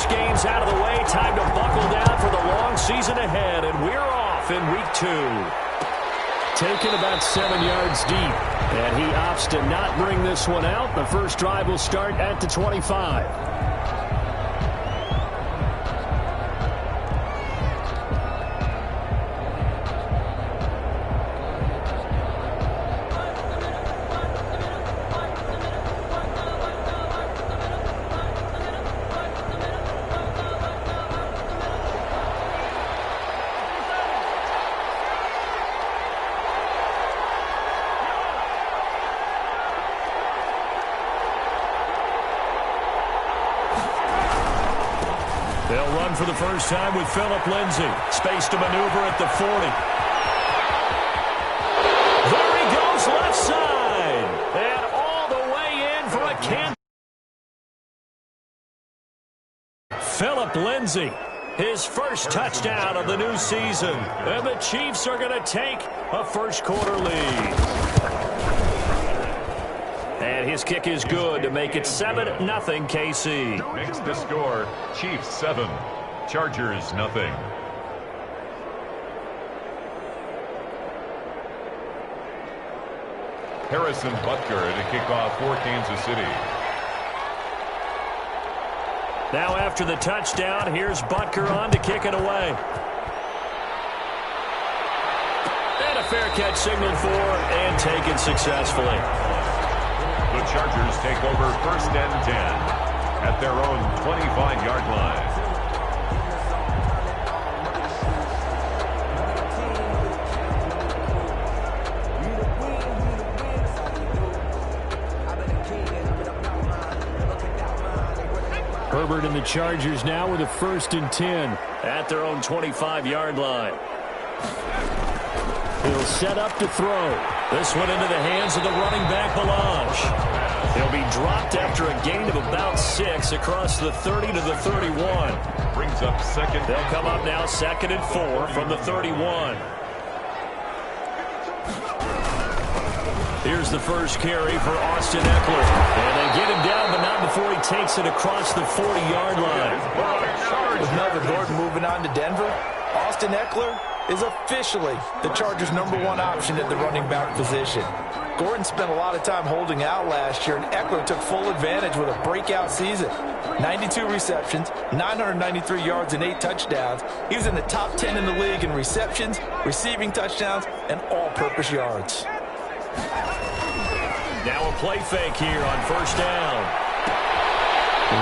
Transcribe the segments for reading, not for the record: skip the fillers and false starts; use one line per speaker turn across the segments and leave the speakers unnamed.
first game's out of the way. Time to buckle down for the long season ahead, and we're off in week 2. Taken about 7 yards deep, and he opts to not bring this one out. The first drive will start at the 25. They'll run for the first time with Phillip Lindsay. Space to maneuver at the 40. There he goes left side. And all the way in for a can. Phillip Lindsay, his first touchdown of the new season. And the Chiefs are going to take a first quarter lead. And his kick is good to make it 7-0 KC.
Makes the score Chiefs 7, Chargers nothing. Harrison Butker to kick off for Kansas City.
Now after the touchdown, here's Butker on to kick it away. And a fair catch signaled for and taken successfully.
The Chargers take over first and 10 at their own 25-yard line.
Herbert and the Chargers now with a first and 10 at their own 25-yard line. He'll set up to throw. This one into the hands of the running back, Melange. He'll be dropped after a gain of about 6 across the 30 to the 31.
Brings up second.
They'll come up now 2nd and 4 from the 31. Here's the first carry for Austin Eckler. And they get him down, but not before he takes it across the 40-yard line.
With Melvin Gordon moving on to Denver, Austin Eckler is officially the Chargers' #1 option at the running back position. Gordon spent a lot of time holding out last year, and Eckler took full advantage with a breakout season. 92 receptions, 993 yards, and 8 touchdowns. He was in the top 10 in the league in receptions, receiving touchdowns, and all-purpose yards.
Now a play fake here on first down.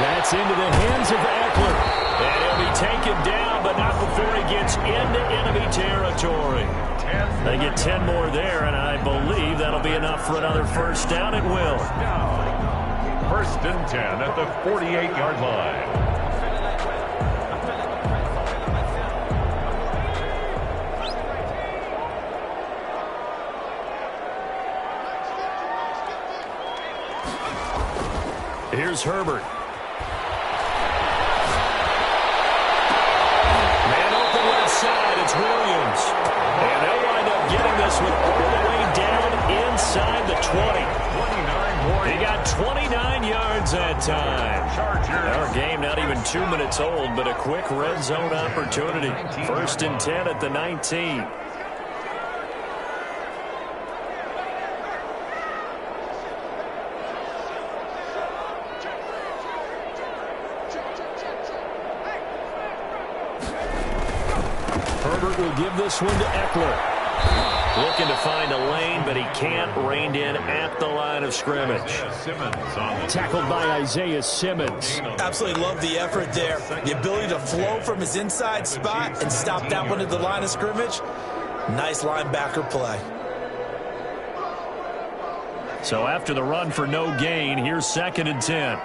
That's into the hands of Eckler. And he'll be taken down, but not before he gets into enemy territory. They get 10 more there, and I believe that'll be enough for another first down. It will.
First and 10 at the 48-yard line.
Here's Herbert. It's Williams. And they'll wind up getting this one all the way down inside the 20. He got 29 yards that time. Our game not even 2 minutes old, but a quick red zone opportunity. First and 10 at the 19. Herbert will give this one to Eckler. Looking to find a lane, but he can't. Reined in at the line of scrimmage. Tackled by Isaiah Simmons.
Absolutely love the effort there. The ability to flow from his inside spot and stop that one at the line of scrimmage. Nice linebacker play.
So after the run for no gain, here's 2nd and 10.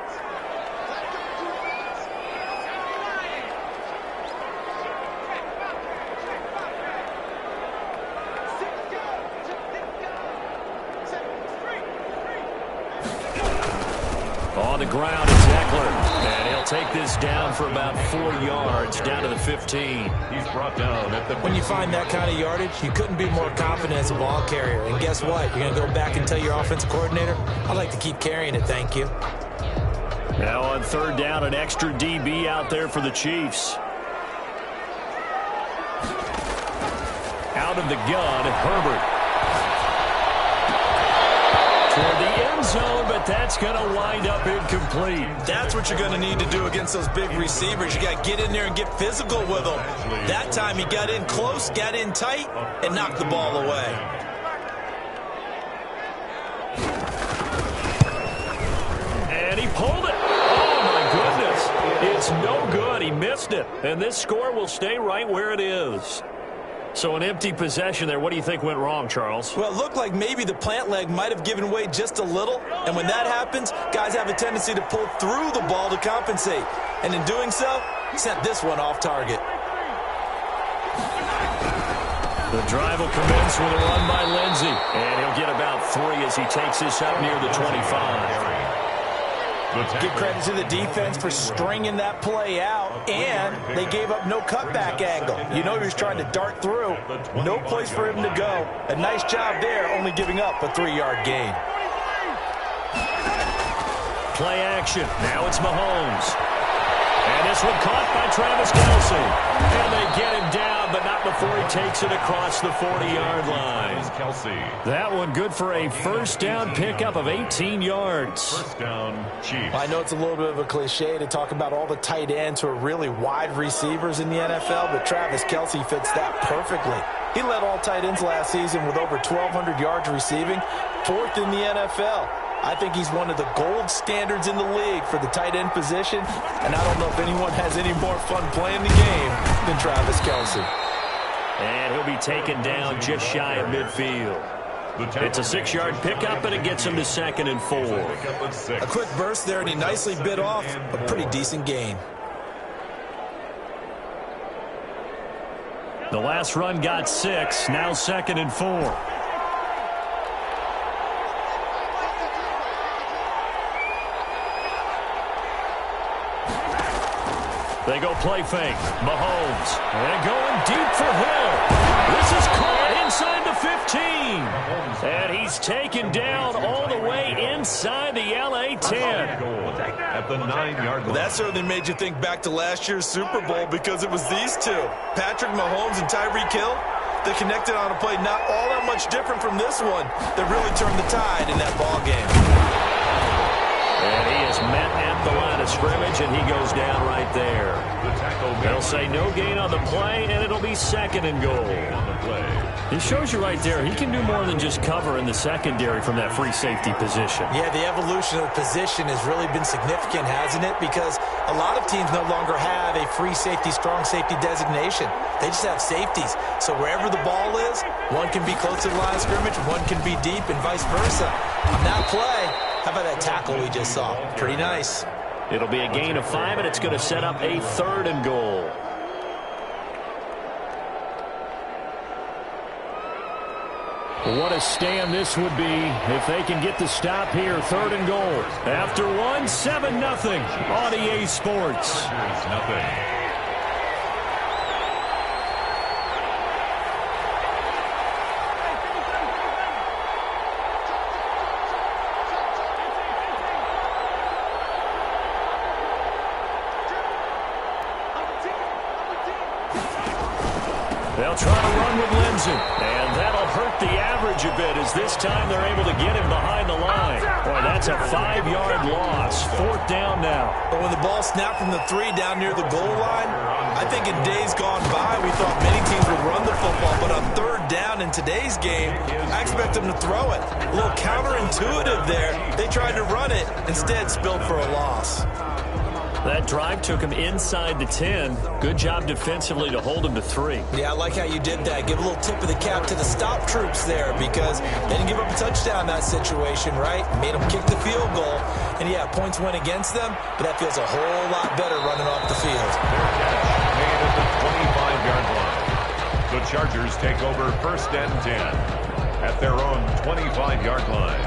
On the ground is Eckler, and he'll take this down for about 4 yards, down to the 15.
He's brought down at the...
When you find that kind of yardage, you couldn't be more confident as a ball carrier. And guess what? You're going to go back and tell your offensive coordinator, I'd like to keep carrying it, thank you.
Now on third down, an extra DB out there for the Chiefs. Out of the gun, Herbert. Toward the end zone, but that's going to wind up incomplete.
That's what you're going to need to do against those big receivers. You got to get in there and get physical with them. That time he got in close, got in tight, and knocked the ball away.
And he pulled it. Oh, my goodness. It's no good. He missed it. And this score will stay right where it is. So an empty possession there. What do you think went wrong, Charles?
Well, it looked like maybe the plant leg might have given way just a little. And when that happens, guys have a tendency to pull through the ball to compensate. And in doing so, sent this one off target.
The drive will commence with a run by Lindsey. And he'll get about 3 as he takes this up near the 25.
Give credit to the defense for stringing that play out, and they gave up no cutback angle. You know he was trying to dart through. No place for him to go. A nice job there, only giving up a 3-yard gain.
Play action. Now it's Mahomes. And this one caught by Travis Kelce. And they get him down, but not before he takes it across the 40-yard line. That one good for a first down pickup of 18 yards.
First down, Chiefs.
I know it's a little bit of a cliche to talk about all the tight ends who are really wide receivers in the NFL, but Travis Kelce fits that perfectly. He led all tight ends last season with over 1,200 yards receiving, 4th in the NFL. I think he's one of the gold standards in the league for the tight end position, and I don't know if anyone has any more fun playing the game than Travis Kelce.
And he'll be taken down just shy of midfield. It's a 6-yard pickup, and it gets him to 2nd and 4.
A quick burst there, and he nicely bit off a pretty decent gain.
The last run got 6, now 2nd and 4. They go play fake. Mahomes. And going deep for Hill. This is caught inside the 15. And he's taken down all the way inside the LA 10.
At the 9-yard line.
Well, that certainly made you think back to last year's Super Bowl because it was these two, Patrick Mahomes and Tyreek Hill. They connected on a play not all that much different from this one that really turned the tide in that ball game.
And he is met at the line of scrimmage, and he goes down right there. They'll say no gain on the play, and it'll be 2nd and goal. It shows you right there, he can do more than just cover in the secondary from that free safety position.
Yeah, the evolution of the position has really been significant, hasn't it? Because a lot of teams no longer have a free safety, strong safety designation. They just have safeties. So wherever the ball is, one can be close to the line of scrimmage, one can be deep, and vice versa. On that play, how about that tackle we just saw? Pretty nice.
It'll be a gain of 5, and it's going to set up a 3rd and goal. What a stand this would be if they can get the stop here. 3rd and goal. After 1, 7-0 on EA Sports.
Nothing.
They'll try to run with Lindsey, and that'll hurt the average a bit as this time they're able to get him behind the line. Boy, that's a 5-yard loss. 4th down now.
But when the ball snapped from the 3 down near the goal line, I think in days gone by, we thought many teams would run the football, but on 3rd down in today's game, I expect them to throw it. A little counterintuitive there. They tried to run it, instead spilled for a loss.
That drive took him inside the 10. Good job defensively to hold him to 3.
Yeah, I like how you did that. Give a little tip of the cap to the stop troops there because they didn't give up a touchdown in that situation, right? Made them kick the field goal. And, yeah, points went against them, but that feels a whole lot better running off the field.
Made at the 25-yard line. The Chargers take over 1st and 10 at their own 25-yard line.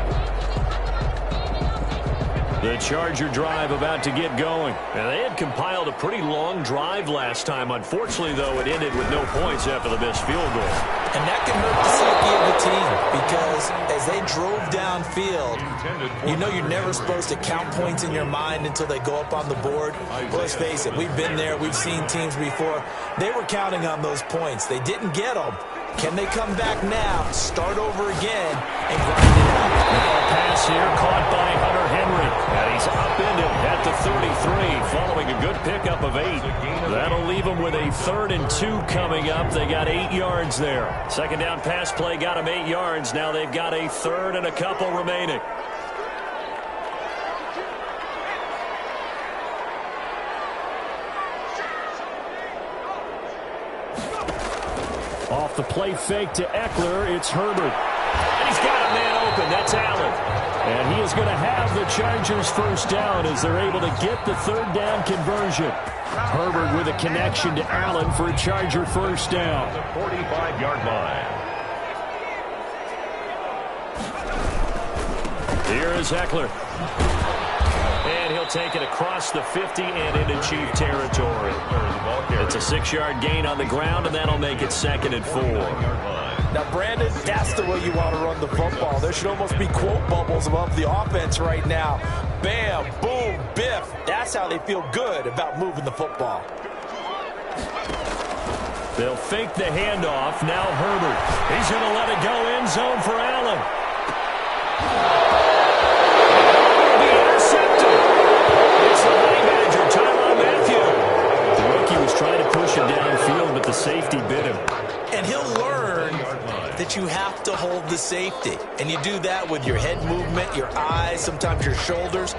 The Charger drive about to get going. Now, they had compiled a pretty long drive last time. Unfortunately, though, it ended with no points after the missed field goal.
And that can hurt the psyche of the team because as they drove downfield, you know you're never supposed to count points in your mind until they go up on the board. Well, let's face it, we've been there. We've seen teams before. They were counting on those points. They didn't get them. Can they come back now, start over again, and grind it out?
Now a pass here caught by Hunter Henry. And he's upended at the 33 following a good pickup of 8. That'll leave them with a 3rd and 2 coming up. They got 8 yards there. Second down pass play got them 8 yards. Now they've got a 3rd and a couple remaining. Off the play fake to Eckler, it's Herbert. And he's got a man open. That's Allen. And he is going to have the Chargers first down as they're able to get the 3rd down conversion. Herbert with a connection to Allen for a Charger first down.
The 45-yard line.
Here is Eckler. And he'll take it across the 50 and into Chief territory. It's a 6-yard gain on the ground, and that'll make it 2nd and 4.
Now, Brandon, that's the way you want to run the football. There should almost be quote bubbles above the offense right now. Bam, boom, biff. That's how they feel good about moving the football.
They'll fake the handoff. Now Herbert. He's going to let it go end zone for Allen. Trying to push it downfield, but the safety bit him.
And he'll learn that you have to hold the safety. And you do that with your head movement, your eyes, sometimes your shoulders.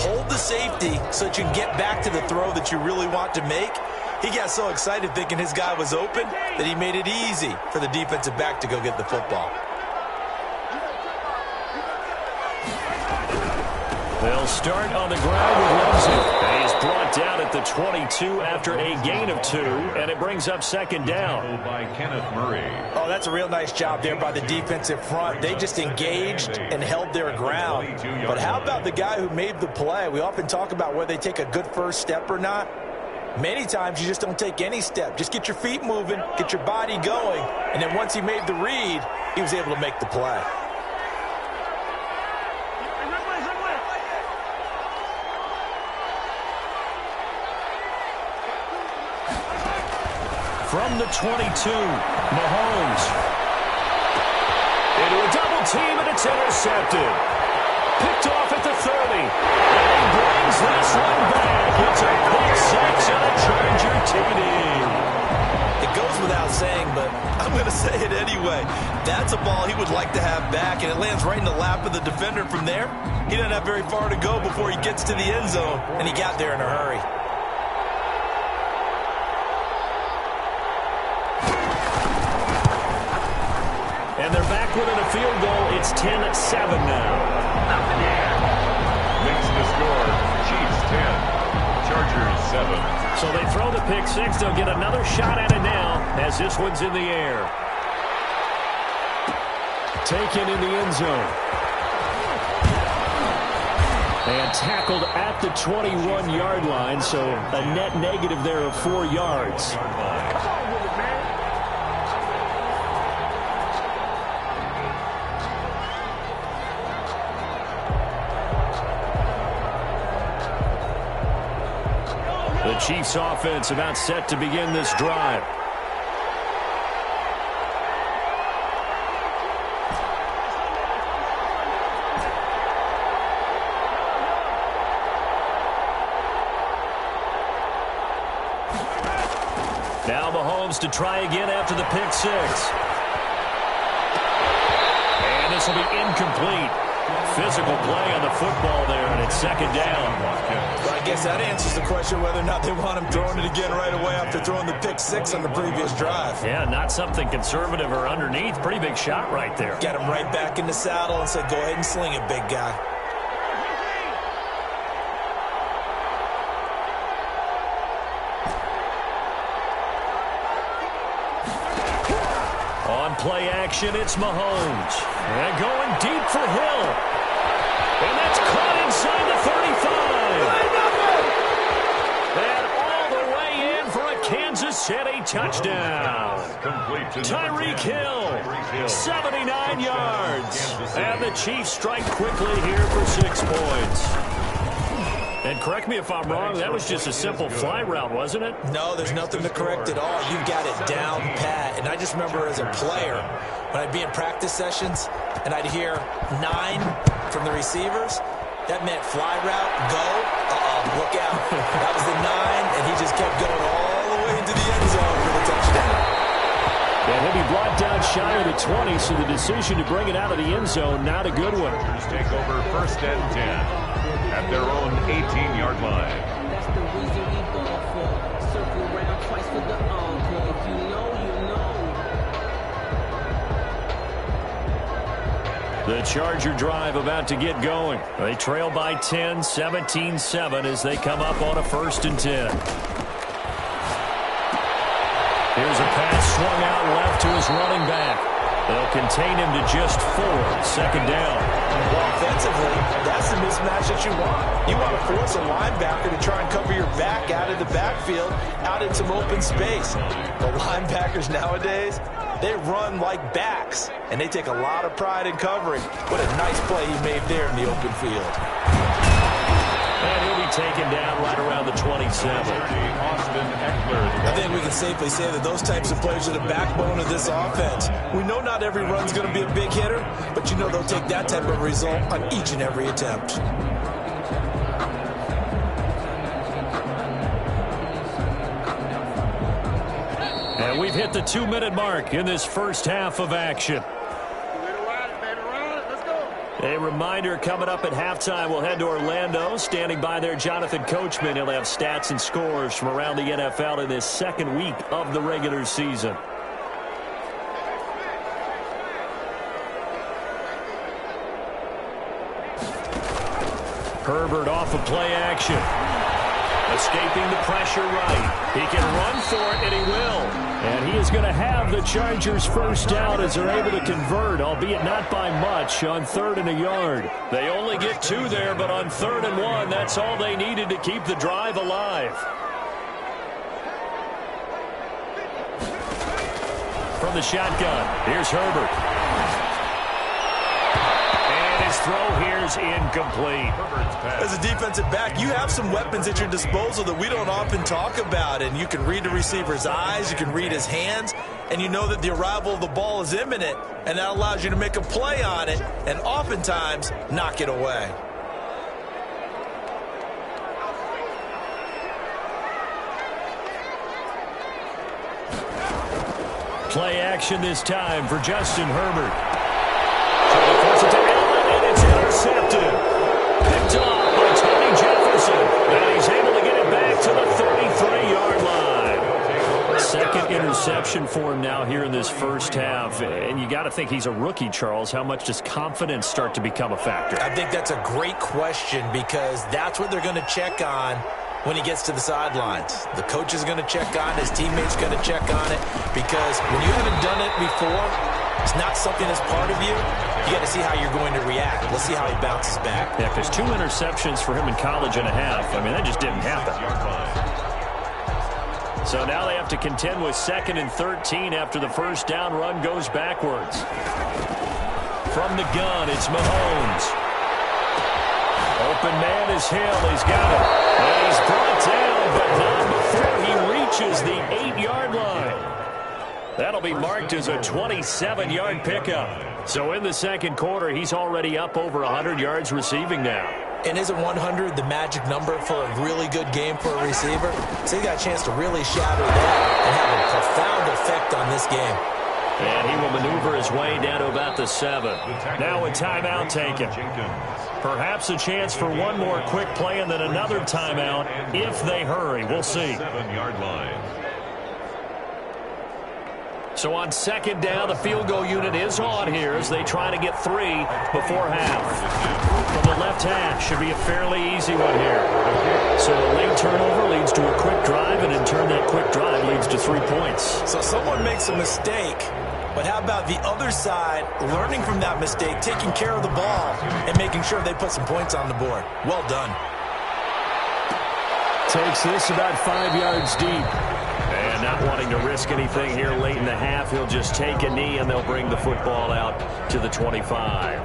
Hold the safety so that you can get back to the throw that you really want to make. He got so excited thinking his guy was open that he made it easy for the defensive back to go get the football.
They'll start on the ground with Lindsay. And he's brought down at the 22 after a gain of 2, and it brings up 2nd down.
By Kenneth Murray.
Oh, that's a real nice job there by the defensive front. They just engaged and held their ground. But how about the guy who made the play? We often talk about whether they take a good first step or not. Many times you just don't take any step. Just get your feet moving, get your body going, and then once he made the read, he was able to make the play.
From the 22, Mahomes. Into a double team, and it's intercepted. Picked off at the 30. And he brings this one back. It's a pick 6 and a Charger TD.
It goes without saying, but I'm going to say it anyway. That's a ball he would like to have back, and it lands right in the lap of the defender from there. He doesn't have very far to go before he gets to the end zone, and he got there in a hurry.
And they're back within a field goal. It's 10-7 now.
Makes the score. Chiefs 10. Chargers 7.
So they throw the pick 6. They'll get another shot at it now as this one's in the air. Taken in the end zone. And tackled at the 21-yard line, so a net negative there of 4 yards. The Chiefs offense about set to begin this drive. Now Mahomes to try again after the pick 6. And this will be incomplete. Physical play on the football there, and it's 2nd down.
Well, I guess that answers the question whether or not they want him throwing it again right away after throwing the pick 6 on the previous drive.
Yeah, not something conservative or underneath. Pretty big shot right there.
Got him right back in the saddle and said, go ahead and sling it, big guy.
On play action, it's Mahomes. And going deep for Hill. And that's caught inside the 35. And all the way in for a Kansas City touchdown. Tyreek Hill, 79 yards. And the Chiefs strike quickly here for 6 points. And correct me if I'm wrong, that was just a simple fly route, wasn't it?
No, there's nothing to correct at all. You've got it down pat. And I just remember as a player, when I'd be in practice sessions and I'd hear 9 from the receivers, that meant fly route, go, look out. That was the 9, and he just kept going all the way into the end zone for the touchdown.
And he'll be brought down shy of the 20, so the decision to bring it out of the end zone, not a good one.
Take over 1st and 10 at their own 18-yard line.
That's the reason we ball for. Circle around twice for the encore. If you know, you know.
The Charger drive about to get going. They trail by 10, 17-7 as they come up on a 1st and 10. Here's a pass swung out left to his running back. They'll contain him to just 4, 2nd down.
Well, offensively, that's the mismatch that you want. You want to force a linebacker to try and cover your back out of the backfield, out in some open space. The linebackers nowadays, they run like backs, and they take a lot of pride in covering. What a nice play he made there in the open field.
And he'll be taken down right around the 27.
I think we can safely say that those types of players are the backbone of this offense. We know not every run's going to be a big hitter, but you know they'll take that type of result on each and every attempt.
And we've hit the 2-minute mark in this first half of action. A reminder coming up at halftime, we'll head to Orlando. Standing by there, Jonathan Coachman. He'll have stats and scores from around the NFL in this 2nd week of the regular season. Herbert off of play action. Escaping the pressure right. He can run for it, and he will. And he is going to have the Chargers first down as they're able to convert, albeit not by much, on 3rd and a yard. They only get 2 there, but on 3rd and 1, that's all they needed to keep the drive alive. From the shotgun, here's Herbert. And his throw here's incomplete.
As a defensive back, you have some weapons at your disposal that we don't often talk about, and you can read the receiver's eyes, you can read his hands, and you know that the arrival of the ball is imminent, and that allows you to make a play on it and oftentimes knock it away.
Play action this time for Justin Herbert. Trying to force it to Allen, and it's intercepted. Picked off by Tony Jefferson. And he's able to get it back to the 33-yard line. 2nd interception for him now here in this first half. And you got to think he's a rookie, Charles. How much does confidence start to become a factor?
I think that's a great question because that's what they're going to check on when he gets to the sidelines. The coach is going to check on it. His teammates going to check on it because when you haven't done it before, it's not something that's part of you. You got to see how you're going to react. Let's see how he bounces back.
Yeah, because 2 interceptions for him in college and a half. I mean, that just didn't happen. So now they have to contend with 2nd and 13 after the first down run goes backwards. From the gun, it's Mahomes. Open man is Hill. He's got it. And he's brought down, but not before he reaches the 8-yard line. That'll be marked as a 27-yard pickup. So in the 2nd quarter, he's already up over 100 yards receiving now.
And isn't 100 the magic number for a really good game for a receiver? So he got a chance to really shatter that and have a profound effect on this game.
And he will maneuver his way down to about the 7. Now a timeout taken. Perhaps a chance for one more quick play and then another timeout if they hurry. We'll see.
7-yard line.
So on 2nd down, the field goal unit is on here as they try to get 3 before half. From the left hash, should be a fairly easy one here. So a late turnover leads to a quick drive, and in turn that quick drive leads to 3 points.
So someone makes a mistake, but how about the other side learning from that mistake, taking care of the ball, and making sure they put some points on the board? Well done.
Takes this about 5 yards deep. And not wanting to risk anything here late in the half, he'll just take a knee and they'll bring the football out to the 25.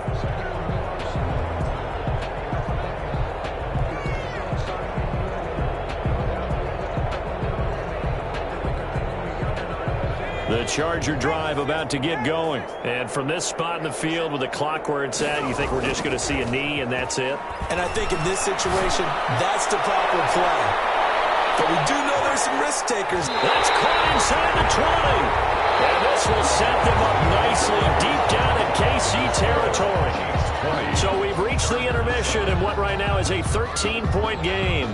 The Charger drive about to get going. And from this spot in the field with the clock where it's at, you think we're just going to see a knee and that's it?
And I think in this situation, that's the proper play. But we do know there's some risk takers.
That's caught inside the 20. And this will set them up nicely deep down in KC territory. So we've reached the intermission in what right now is a 13-point game.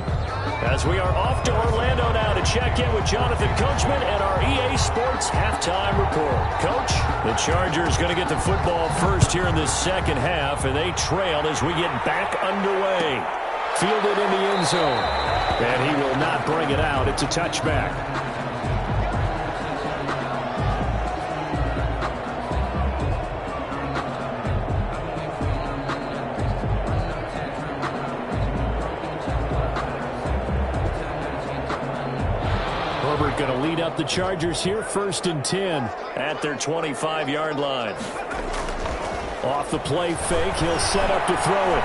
As we are off to Orlando now to check in with Jonathan Coachman and our EA Sports halftime report. Coach, the Chargers going to get the football first here in this second half, and they trail as we get back underway. Fielded in the end zone, and he will not bring it out. It's a touchback. Going to lead up the Chargers here, 1st and 10 at their 25-yard line. Off the play fake, he'll set up to throw it.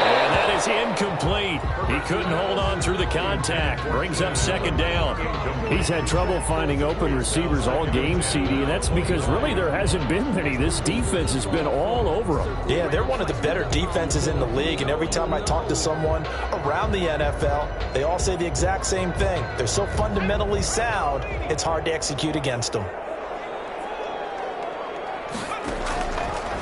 And that is incomplete. He couldn't hold on through the contact. Brings up 2nd down. He's had trouble finding open receivers all game, CD, and that's because really there hasn't been many. This defense has been all over them.
Yeah, they're one of the better defenses in the league, and every time I talk to someone around the NFL, they all say the exact same thing. They're so fundamentally sound, it's hard to execute against them.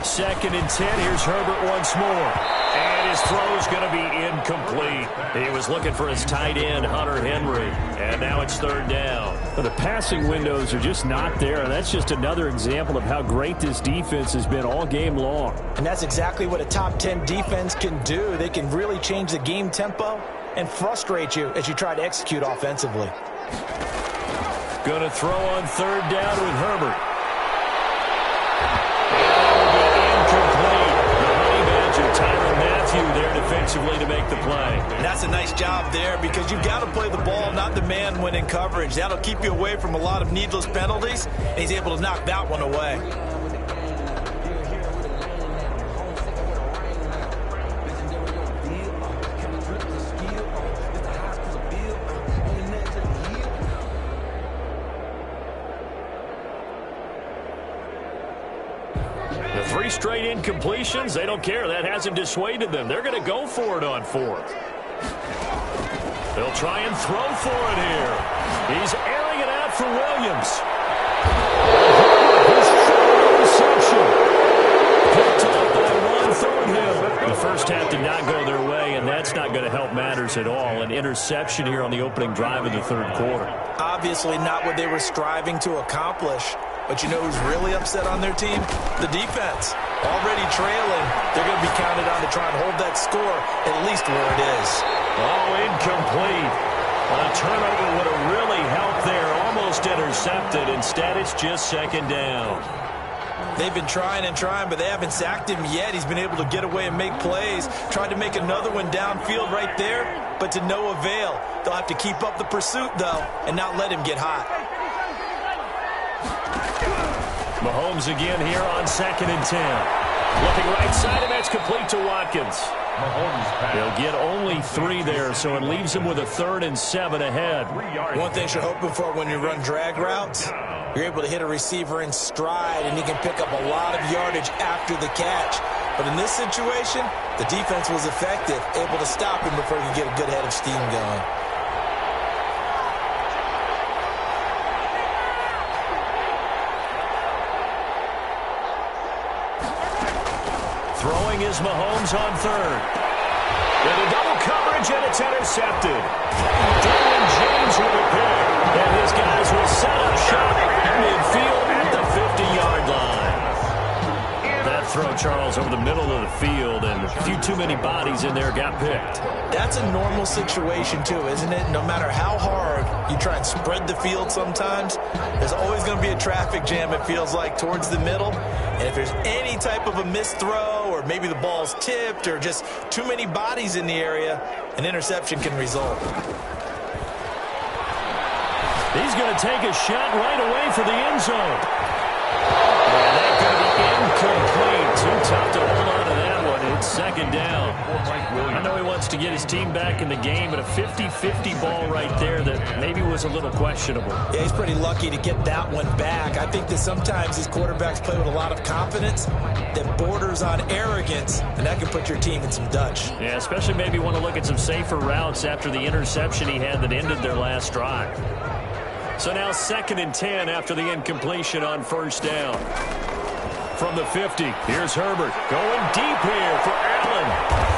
2nd and 10. Here's Herbert once more. And his throw's going to be incomplete. He was looking for his tight end, Hunter Henry. And now it's 3rd down.
Well, the passing windows are just not there, and that's just another example of how great this defense has been all game long.
And that's exactly what a top 10 defense can do. They can really change the game tempo and frustrate you as you try to execute offensively.
Going to throw on 3rd down with Herbert. Tyler Matthew there defensively to make the play.
And that's a nice job there because you've got to play the ball, not the man when in coverage. That'll keep you away from a lot of needless penalties, and he's able to knock that one away.
Three straight incompletions. They don't care. That hasn't dissuaded them. They're going to go for it on 4th. They'll try and throw for it here. He's airing it out for Williams. His reception. Picked up by one, throwing him. The first half did not go their way, and that's not going to help matters at all. An interception here on the opening drive of the 3rd quarter.
Obviously not what they were striving to accomplish. But you know who's really upset on their team? The defense. Already trailing, they're going to be counted on to try and hold that score at least where it is.
Oh, incomplete. A turnover would have really helped there. Almost intercepted. Instead, it's just 2nd down.
They've been trying and trying, but they haven't sacked him yet. He's been able to get away and make plays. Tried to make another one downfield right there, but to no avail. They'll have to keep up the pursuit, though, and not let him get hot.
Mahomes again here on 2nd and 10. Looking right side, and that's complete to Watkins. They'll get only 3 there, so it leaves them with a 3rd and 7 ahead.
One thing you're hoping for when you run drag routes, you're able to hit a receiver in stride, and he can pick up a lot of yardage after the catch. But in this situation, the defense was effective, able to stop him before he could get a good head of steam going.
Throwing is Mahomes on 3rd. Into double coverage, and it's intercepted. Derwin James with a pick. And his guys will set up shop midfield at the 50-yard line. That throw, Charles, over the middle of the field, and a few too many bodies in there got picked.
That's a normal situation, too, isn't it? No matter how hard you try and spread the field sometimes, there's always going to be a traffic jam, it feels like, towards the middle. And if there's any type of a missed throw, or maybe the ball's tipped, or just too many bodies in the area, an interception can result.
He's going to take a shot right away for the end zone. And that's going to be incomplete. Too tough to hold on to that one. It's second down. I know he wants to get his team back in the game, but a 50-50 ball right there that maybe was a little questionable.
Yeah, he's pretty lucky to get that one back. I think that sometimes these quarterbacks play with a lot of confidence that borders on arrogance, and that can put your team in some Dutch.
Yeah, especially maybe want to look at some safer routes after the interception he had that ended their last drive. So now 2nd and 10 after the incompletion on first down. From the 50, here's Herbert going deep here for Allen.